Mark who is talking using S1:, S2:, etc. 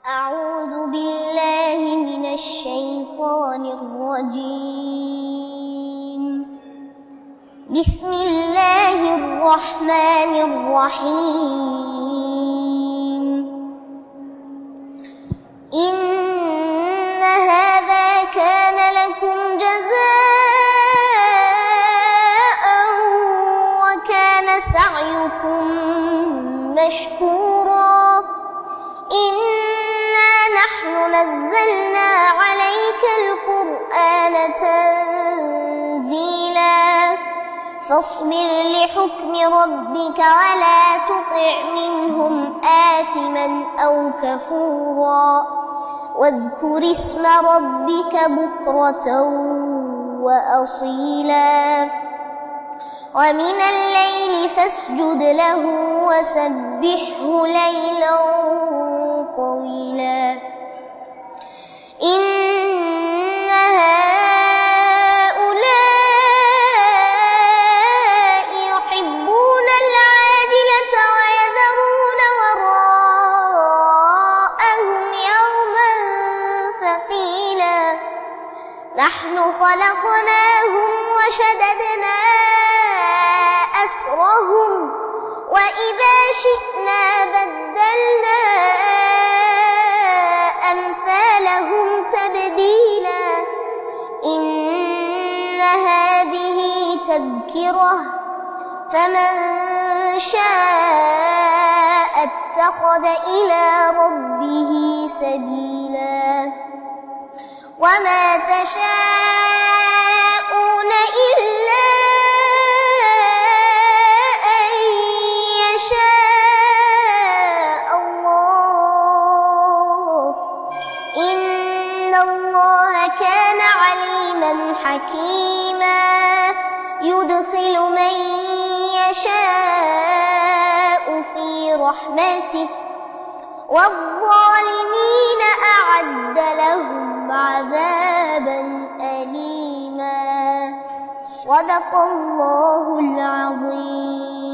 S1: أعوذ بالله من الشيطان الرجيم. بسم الله الرحمن الرحيم. إن هذا كان لكم جزاء وكان سعيكم مشكورا. إنا نحن نزلنا عليك القرآن تنزيلا فاصبر لحكم ربك ولا تطع منهم آثما أو كفورا واذكر اسم ربك بكرة وأصيلا ومن الليل فاسجد له وسبحه ليلا طويلا. إن هؤلاء يحبون العاجلة ويذرون وراءهم يوما ثقيلا. نحن خلقناهم وشددنا أسرهم وإذا شئنا بدلنا أمثالهم تبديلا. إن هذه تذكرة فمن شاء اتخذ إلى ربه سبيلا. وما تشاءون إلا أن يشاء الله. إن الله كان عليما حكيما يدخل من يشاء في رحمته والظالمين أعد لهم عذابا أليما. صدق الله العظيم.